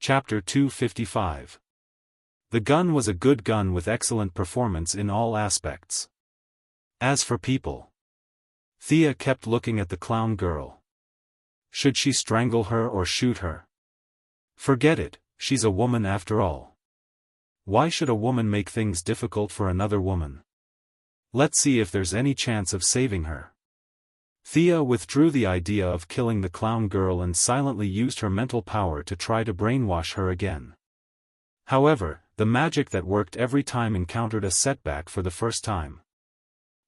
Chapter 255. The gun was a good gun with excellent performance in all aspects. As for people, Thea kept looking at the clown girl. Should she strangle her or shoot her? Forget it, she's a woman after all. Why should a woman make things difficult for another woman? Let's see if there's any chance of saving her. Thea withdrew the idea of killing the clown girl and silently used her mental power to try to brainwash her again. However, the magic that worked every time encountered a setback for the first time.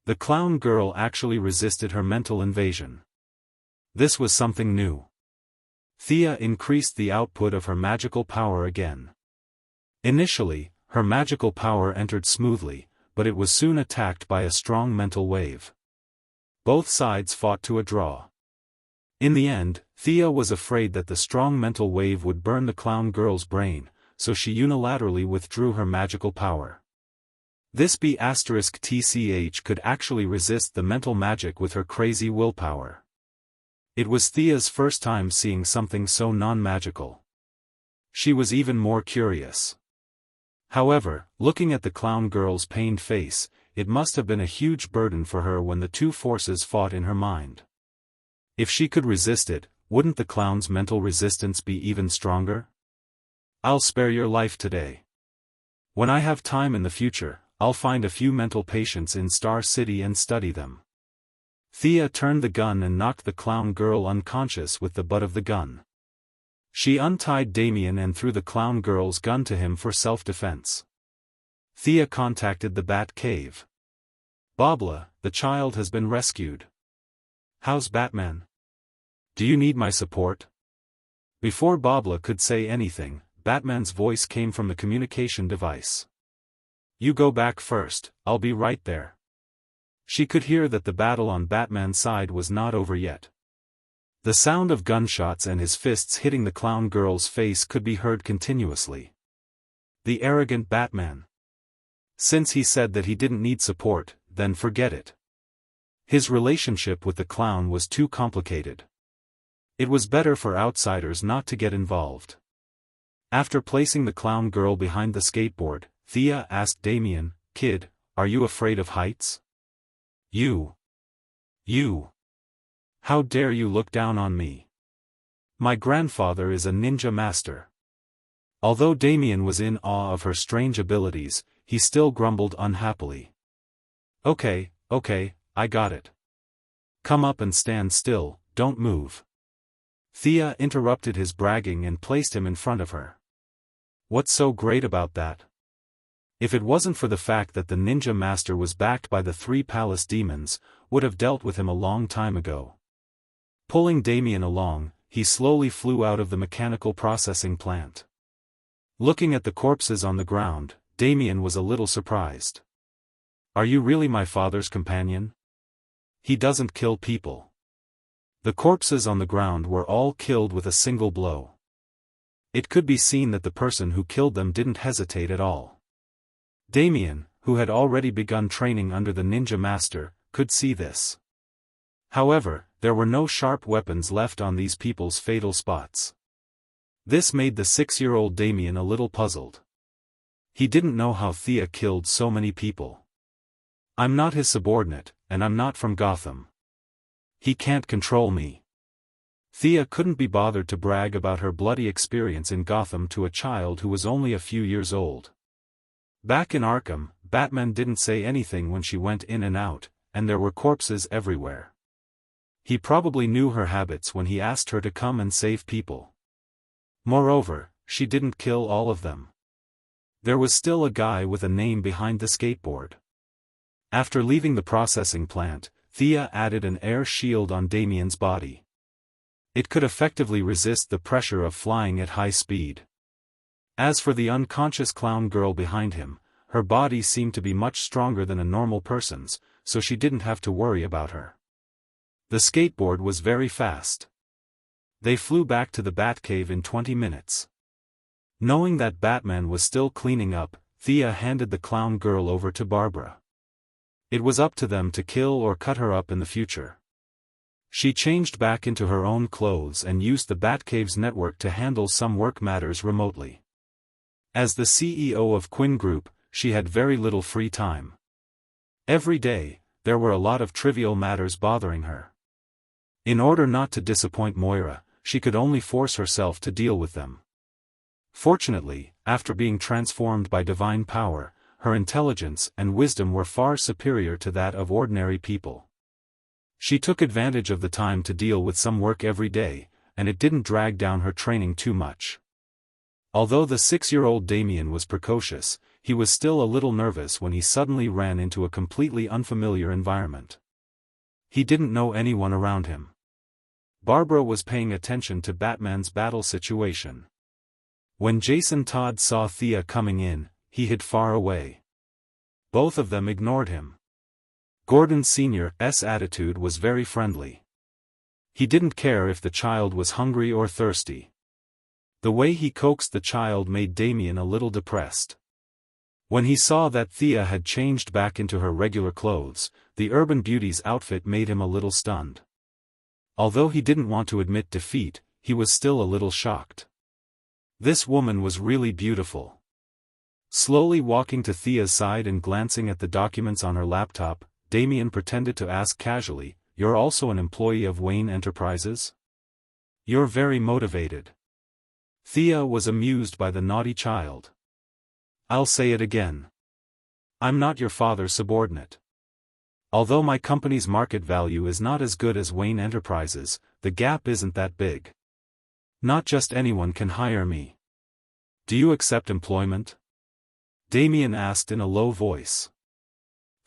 The clown girl actually resisted her mental invasion. This was something new. Thea increased the output of her magical power again. Initially, her magical power entered smoothly, but it was soon attacked by a strong mental wave. Both sides fought to a draw. In the end, Thea was afraid that the strong mental wave would burn the clown girl's brain, so she unilaterally withdrew her magical power. This B*TCH could actually resist the mental magic with her crazy willpower. It was Thea's first time seeing something so non-magical. She was even more curious. However, looking at the clown girl's pained face, it must have been a huge burden for her when the two forces fought in her mind. If she could resist it, wouldn't the clown's mental resistance be even stronger? I'll spare your life today. When I have time in the future, I'll find a few mental patients in Star City and study them. Thea turned the gun and knocked the clown girl unconscious with the butt of the gun. She untied Damien and threw the clown girl's gun to him for self-defense. Thea contacted the Bat Cave. Babla, the child has been rescued. How's Batman? Do you need my support? Before Babla could say anything, Batman's voice came from the communication device. You go back first, I'll be right there. She could hear that the battle on Batman's side was not over yet. The sound of gunshots and his fists hitting the clown girl's face could be heard continuously. The arrogant Batman. Since he said that he didn't need support, then forget it. His relationship with the clown was too complicated. It was better for outsiders not to get involved. After placing the clown girl behind the skateboard, Thea asked Damien, "Kid, are you afraid of heights?" You. How dare you look down on me? My grandfather is a ninja master. Although Damien was in awe of her strange abilities, he still grumbled unhappily. Okay, I got it. Come up and stand still, don't move. Thea interrupted his bragging and placed him in front of her. What's so great about that? If it wasn't for the fact that the ninja master was backed by the 3 palace demons, would have dealt with him a long time ago. Pulling Damien along, he slowly flew out of the mechanical processing plant. Looking at the corpses on the ground, Damien was a little surprised. Are you really my father's companion? He doesn't kill people. The corpses on the ground were all killed with a single blow. It could be seen that the person who killed them didn't hesitate at all. Damien, who had already begun training under the ninja master, could see this. However, there were no sharp weapons left on these people's fatal spots. This made the 6-year-old Damien a little puzzled. He didn't know how Thea killed so many people. I'm not his subordinate, and I'm not from Gotham. He can't control me. Thea couldn't be bothered to brag about her bloody experience in Gotham to a child who was only a few years old. Back in Arkham, Batman didn't say anything when she went in and out, and there were corpses everywhere. He probably knew her habits when he asked her to come and save people. Moreover, she didn't kill all of them. There was still a guy with a name behind the skateboard. After leaving the processing plant, Thea added an air shield on Damien's body. It could effectively resist the pressure of flying at high speed. As for the unconscious clown girl behind him, her body seemed to be much stronger than a normal person's, so she didn't have to worry about her. The skateboard was very fast. They flew back to the Batcave in 20 minutes. Knowing that Batman was still cleaning up, Thea handed the clown girl over to Barbara. It was up to them to kill or cut her up in the future. She changed back into her own clothes and used the Batcave's network to handle some work matters remotely. As the CEO of Quinn Group, she had very little free time. Every day, there were a lot of trivial matters bothering her. In order not to disappoint Moira, she could only force herself to deal with them. Fortunately, after being transformed by divine power, her intelligence and wisdom were far superior to that of ordinary people. She took advantage of the time to deal with some work every day, and it didn't drag down her training too much. Although the 6-year-old Damien was precocious, he was still a little nervous when he suddenly ran into a completely unfamiliar environment. He didn't know anyone around him. Barbara was paying attention to Batman's battle situation. When Jason Todd saw Thea coming in, he hid far away. Both of them ignored him. Gordon Sr.'s attitude was very friendly. He didn't care if the child was hungry or thirsty. The way he coaxed the child made Damien a little depressed. When he saw that Thea had changed back into her regular clothes, the urban beauty's outfit made him a little stunned. Although he didn't want to admit defeat, he was still a little shocked. This woman was really beautiful. Slowly walking to Thea's side and glancing at the documents on her laptop, Damien pretended to ask casually, "You're also an employee of Wayne Enterprises? You're very motivated." Thea was amused by the naughty child. "I'll say it again. I'm not your father's subordinate. Although my company's market value is not as good as Wayne Enterprises, the gap isn't that big. Not just anyone can hire me. Do you accept employment?" Damien asked in a low voice.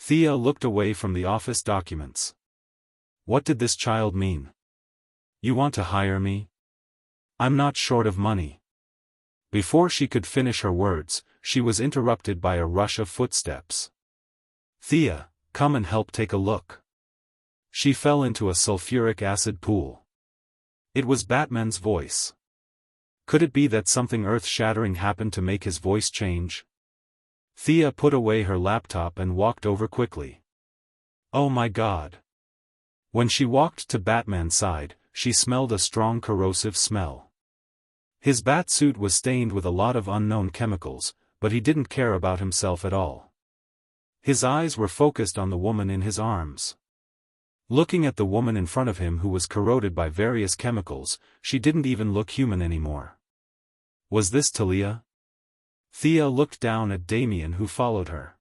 Thea looked away from the office documents. What did this child mean? "You want to hire me? I'm not short of money." Before she could finish her words, she was interrupted by a rush of footsteps. "Thea, come and help take a look." She fell into a sulfuric acid pool. It was Batman's voice. Could it be that something earth-shattering happened to make his voice change? Thea put away her laptop and walked over quickly. Oh my God! When she walked to Batman's side, she smelled a strong corrosive smell. His bat suit was stained with a lot of unknown chemicals, but he didn't care about himself at all. His eyes were focused on the woman in his arms. Looking at the woman in front of him who was corroded by various chemicals, she didn't even look human anymore. Was this Talia? Thea looked down at Damien who followed her.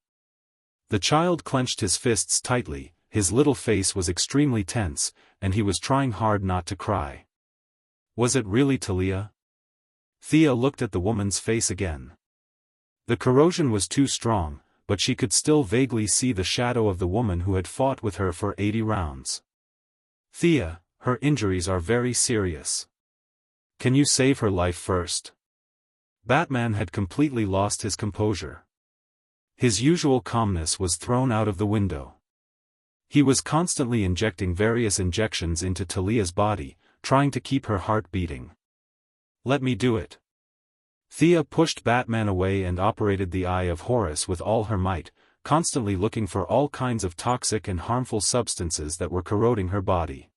The child clenched his fists tightly, his little face was extremely tense, and he was trying hard not to cry. Was it really Talia? Thea looked at the woman's face again. The corrosion was too strong, but she could still vaguely see the shadow of the woman who had fought with her for 80 rounds. Thea, her injuries are very serious. Can you save her life first? Batman had completely lost his composure. His usual calmness was thrown out of the window. He was constantly injecting various injections into Talia's body, trying to keep her heart beating. Let me do it. Thea pushed Batman away and operated the Eye of Horus with all her might, constantly looking for all kinds of toxic and harmful substances that were corroding her body.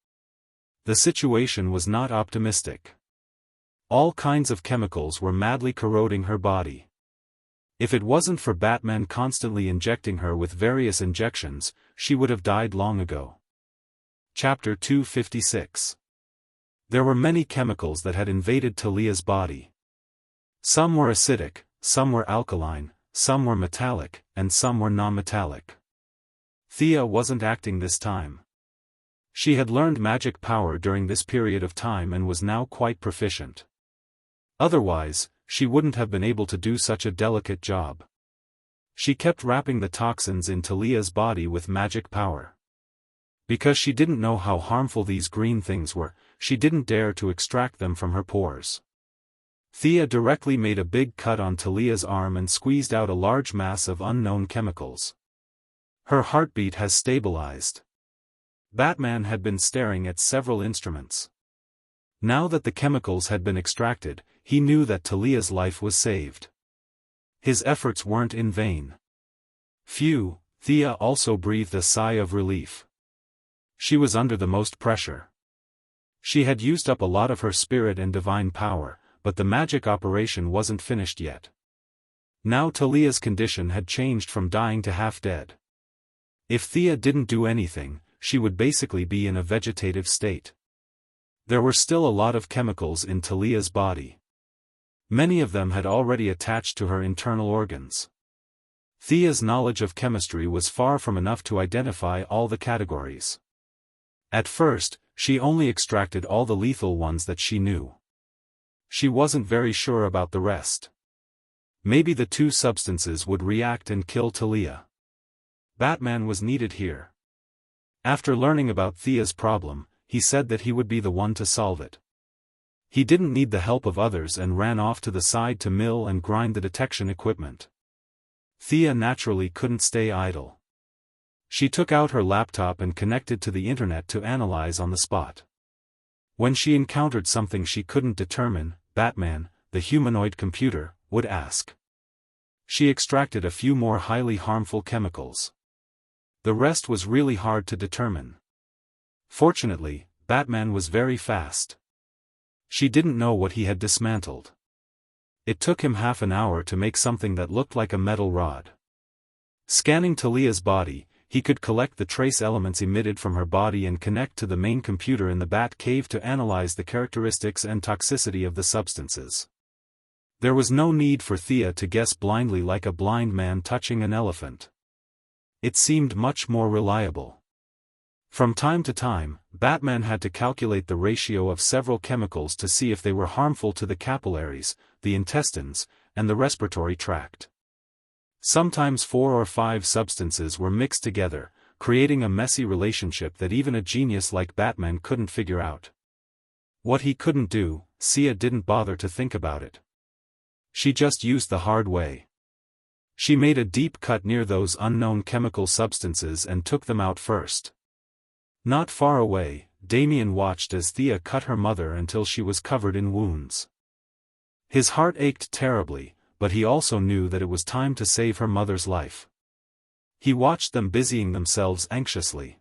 The situation was not optimistic. All kinds of chemicals were madly corroding her body. If it wasn't for Batman constantly injecting her with various injections, she would have died long ago. Chapter 256. There were many chemicals that had invaded Talia's body. Some were acidic, some were alkaline, some were metallic, and some were non-metallic. Thea wasn't acting this time. She had learned magic power during this period of time and was now quite proficient. Otherwise, she wouldn't have been able to do such a delicate job. She kept wrapping the toxins in Talia's body with magic power. Because she didn't know how harmful these green things were, she didn't dare to extract them from her pores. Thea directly made a big cut on Talia's arm and squeezed out a large mass of unknown chemicals. Her heartbeat has stabilized. Batman had been staring at several instruments. Now that the chemicals had been extracted, he knew that Talia's life was saved. His efforts weren't in vain. Phew, Thea also breathed a sigh of relief. She was under the most pressure. She had used up a lot of her spirit and divine power, but the magic operation wasn't finished yet. Now Talia's condition had changed from dying to half dead. If Thea didn't do anything, she would basically be in a vegetative state. There were still a lot of chemicals in Talia's body. Many of them had already attached to her internal organs. Thea's knowledge of chemistry was far from enough to identify all the categories. At first, she only extracted all the lethal ones that she knew. She wasn't very sure about the rest. Maybe the two substances would react and kill Talia. Batman was needed here. After learning about Thea's problem, he said that he would be the one to solve it. He didn't need the help of others and ran off to the side to mill and grind the detection equipment. Thea naturally couldn't stay idle. She took out her laptop and connected to the internet to analyze on the spot. When she encountered something she couldn't determine, Batman, the humanoid computer, would ask. She extracted a few more highly harmful chemicals. The rest was really hard to determine. Fortunately, Batman was very fast. She didn't know what he had dismantled. It took him half an hour to make something that looked like a metal rod. Scanning Talia's body, he could collect the trace elements emitted from her body and connect to the main computer in the Bat Cave to analyze the characteristics and toxicity of the substances. There was no need for Thea to guess blindly like a blind man touching an elephant. It seemed much more reliable. From time to time, Batman had to calculate the ratio of several chemicals to see if they were harmful to the capillaries, the intestines, and the respiratory tract. Sometimes 4 or 5 substances were mixed together, creating a messy relationship that even a genius like Batman couldn't figure out. What he couldn't do, Thea didn't bother to think about it. She just used the hard way. She made a deep cut near those unknown chemical substances and took them out first. Not far away, Damien watched as Thea cut her mother until she was covered in wounds. His heart ached terribly, but he also knew that it was time to save her mother's life. He watched them busying themselves anxiously.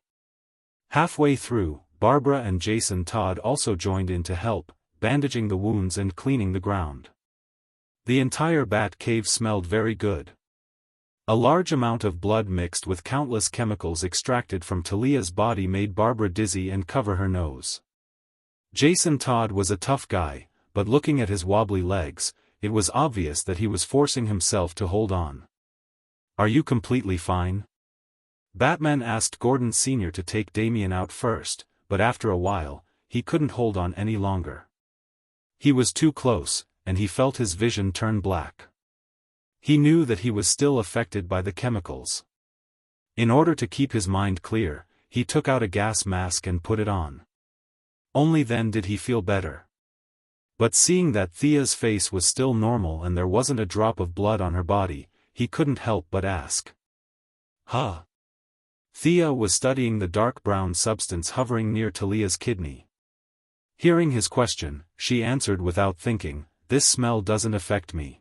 Halfway through, Barbara and Jason Todd also joined in to help, bandaging the wounds and cleaning the ground. The entire Bat Cave smelled very good. A large amount of blood mixed with countless chemicals extracted from Talia's body made Barbara dizzy and cover her nose. Jason Todd was a tough guy, but looking at his wobbly legs, it was obvious that he was forcing himself to hold on. "Are you completely fine?" Batman asked Gordon Sr. to take Damien out first, but after a while, he couldn't hold on any longer. He was too close, and he felt his vision turn black. He knew that he was still affected by the chemicals. In order to keep his mind clear, he took out a gas mask and put it on. Only then did he feel better. But seeing that Thea's face was still normal and there wasn't a drop of blood on her body, he couldn't help but ask. "Huh?" Thea was studying the dark brown substance hovering near Talia's kidney. Hearing his question, she answered without thinking, "This smell doesn't affect me."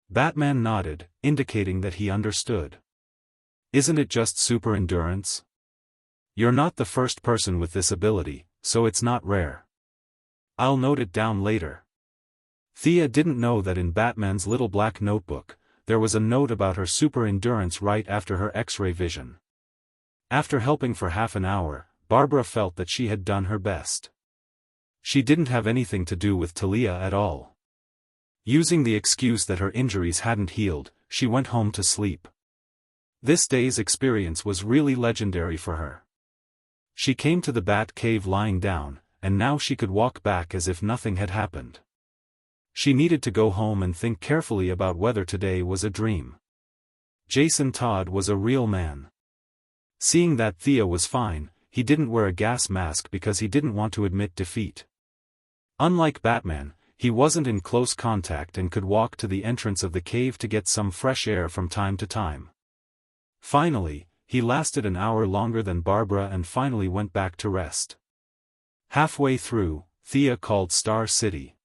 Batman nodded, indicating that he understood. "Isn't it just super endurance? You're not the first person with this ability, so it's not rare. I'll note it down later." Thea didn't know that in Batman's little black notebook, there was a note about her super endurance right after her X-ray vision. After helping for half an hour, Barbara felt that she had done her best. She didn't have anything to do with Talia at all. Using the excuse that her injuries hadn't healed, she went home to sleep. This day's experience was really legendary for her. She came to the Bat Cave lying down, and now she could walk back as if nothing had happened. She needed to go home and think carefully about whether today was a dream. Jason Todd was a real man. Seeing that Thea was fine, he didn't wear a gas mask because he didn't want to admit defeat. Unlike Batman, he wasn't in close contact and could walk to the entrance of the cave to get some fresh air from time to time. Finally, he lasted an hour longer than Barbara and finally went back to rest. Halfway through, Thea called Star City.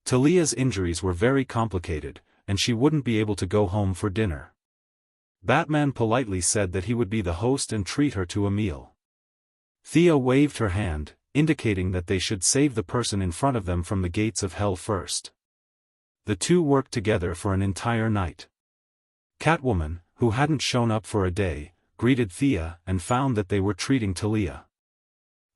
Talia's injuries were very complicated, and she wouldn't be able to go home for dinner. Batman politely said that he would be the host and treat her to a meal. Thea waved her hand, indicating that they should save the person in front of them from the gates of hell first. The two worked together for an entire night. Catwoman, who hadn't shown up for a day, greeted Thea and found that they were treating Talia.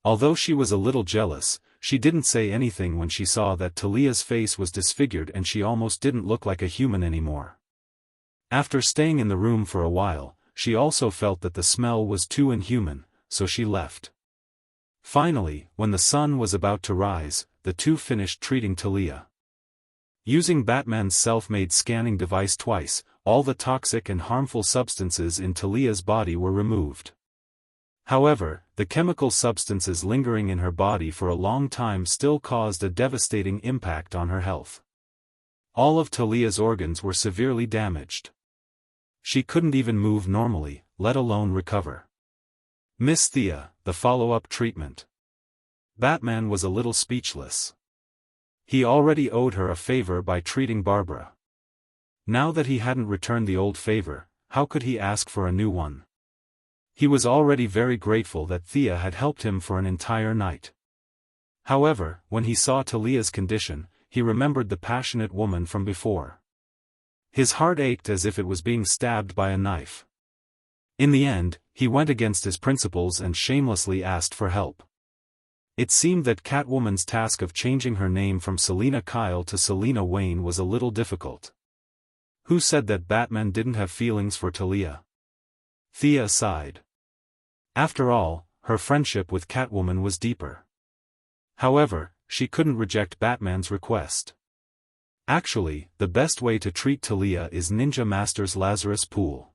Although she was a little jealous, she didn't say anything when she saw that Talia's face was disfigured and she almost didn't look like a human anymore. After staying in the room for a while, she also felt that the smell was too inhuman, so she left. Finally, when the sun was about to rise, the two finished treating Talia. Using Batman's self-made scanning device twice, all the toxic and harmful substances in Talia's body were removed. However, the chemical substances lingering in her body for a long time still caused a devastating impact on her health. All of Talia's organs were severely damaged. She couldn't even move normally, let alone recover. Miss Thea, the follow-up treatment. Batman was a little speechless. He already owed her a favor by treating Barbara. Now that he hadn't returned the old favor, how could he ask for a new one? He was already very grateful that Thea had helped him for an entire night. However, when he saw Talia's condition, he remembered the passionate woman from before. His heart ached as if it was being stabbed by a knife. In the end, he went against his principles and shamelessly asked for help. It seemed that Catwoman's task of changing her name from Selina Kyle to Selina Wayne was a little difficult. Who said that Batman didn't have feelings for Talia? Thea sighed. After all, her friendship with Catwoman was deeper. However, she couldn't reject Batman's request. Actually, the best way to treat Talia is Ninja Master's Lazarus Pool.